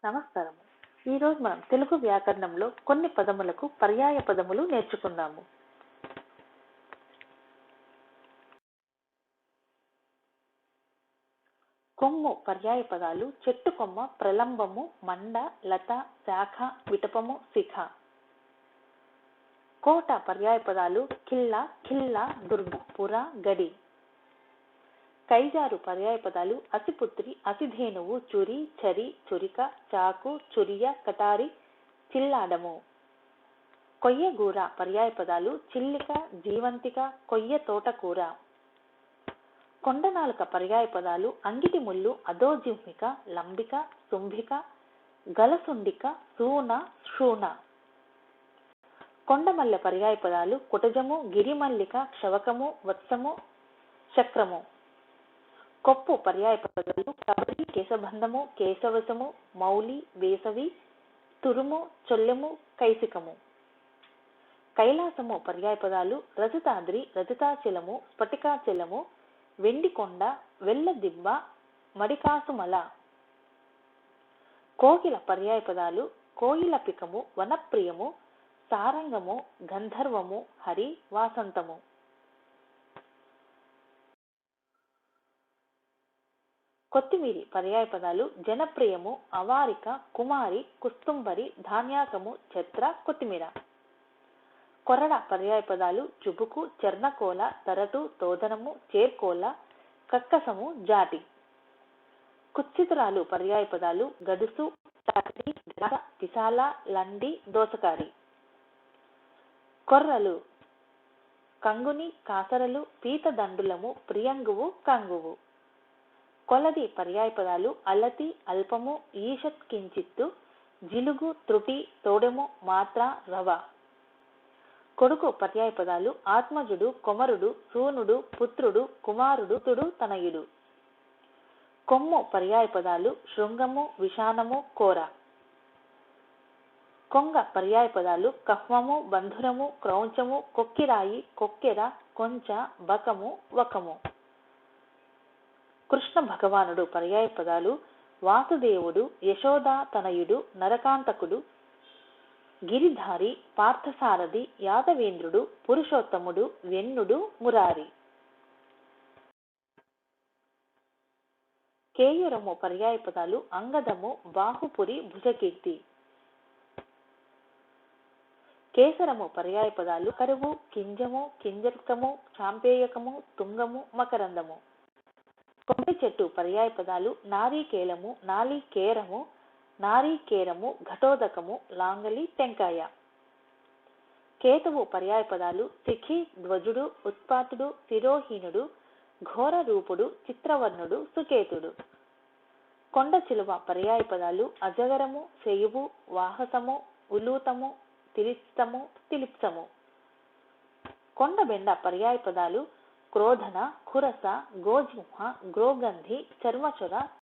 నమస్కారము. ఈరోజు మనం తెలుగు వ్యాకరణంలో కొన్ని పదములకు పర్యాయ పదములు నేర్చుకుందాము. కొమ్ము పర్యాయ పదాలు చెట్టు కొమ్మ, ప్రలంబము, మండ, లత, శాఖ, విటపము, శిఖ. కోట పర్యాయ పదాలు కిల్ల, ఖిల్ల, దుర్గ, పుర, గడి. కైజారు పర్యాయ పదాలు అసిపుత్రి, అసిధేనువు, చురి, చరి, చురిక, చాకు, చురియ, కటారి, చిల్లాడము. కొయ్యగూర పర్యాయ పదాలు చిల్లిక, జీవంతిక, కొయ్య తోటకూర. కొండనాలుక పర్యాయ పదాలు అంగిటి ముళ్ళు, అధోజిహ్మిక, లంబిక, శుంభిక, గలసుండిక, సూన, శూన. కొండమల్లె పర్యాయ పదాలు కుటజము, గిరిమల్లిక, క్షవకము, వత్సము, చక్రము. కొప్పు పర్యాయ పదాలు కబడి, కేశబంధము, కేశవశము, మౌలి, వేసవి, తురుము, చొల్లెము, కైసికము. కైలాసము పర్యాయ పదాలు రజతాద్రి, రజతాచలము, స్ఫటికాచలము, వెండికొండ, వెల్లదిబ్బ, మడికాసుమల. కోకిల పర్యాయ పదాలు కోయిలపికము, వనప్రియము, సారంగము, గంధర్వము, హరి, వాసంతము. కొత్తిమీరి పర్యాయ పదాలు జనప్రియము, అవారిక, కుమారి, కుస్తుంబరి, ధాన్యాకము, ఛత్ర, కొత్తిమీర. కొరడ పర్యాయ పదాలు చుబుకు, చెర్నకోల, తరటు, తోదనము, చేర్కోల, కక్కసము, జాటి. కుత్సితురాలు పర్యాయ పదాలు గడుసు, చాకరి, పిసాల, లండి, దోసకారి. కొర్రలు కంగుని, కాసరలు, పీతదండులము, ప్రియంగువు, కంగువు. కొలది పర్యాయ పదాలు అలతి, అల్పము, ఈషత్, కించిత్తు, జిలుగు, త్రుటి, తోడెము, మాత్ర, రవ. కొడుకు పర్యాయ పదాలు ఆత్మజుడు, కొమరుడు, సూనుడు, పుత్రుడు, కుమారుడు, తుడు, తనయుడు. కొమ్ము పర్యాయ పదాలు శృంగము, విషానము, కోర. కొంగ పర్యాయ పదాలు కహ్వము, బంధురము, క్రౌంచము, కొక్కిరాయి, కొక్కెర, కొంచ, బకము, వకము. కృష్ణ భగవానుడు పర్యాయ పదాలు వాసుదేవుడు, యశోదా తనయుడు, నరకాంతకుడు, గిరిధారి, పార్థసారథి, యాదవేంద్రుడు, పురుషోత్తముడు, వెన్నుడు, మురారి. కేయూరము పర్యాయ పదాలు అంగదము, బాహుపురి, భుజకీర్తి. కేసరము పర్యాయ పదాలు కరువు, కింజము, కింజర్కము, చాంపేయకము, తుంగము, మకరందము. కొమ్మి చెట్టు పర్యాయ పదాలు నారీకేలము, నాళీకేరము, నారీకేరము, ఘటోదకము, లాంగలి, టెంకాయ. కేతువు పర్యాయ పదాలు శిఖి, ధ్వజుడు, ఉత్పాతుడు, శిరోహీనుడు, ఘోర రూపుడు, చిత్రవర్ణుడు, సుకేతుడు. కొండ చిలువ పర్యాయ పదాలు అజగరము, శయువు, వాహసము, ఉలూతము, తిలిప్సము, తిలిప్సము. కొండబెండ పర్యాయ పదాలు క్రోధన, ఖురస, గోజింహ, గ్రోగంధి, చర్మచుర,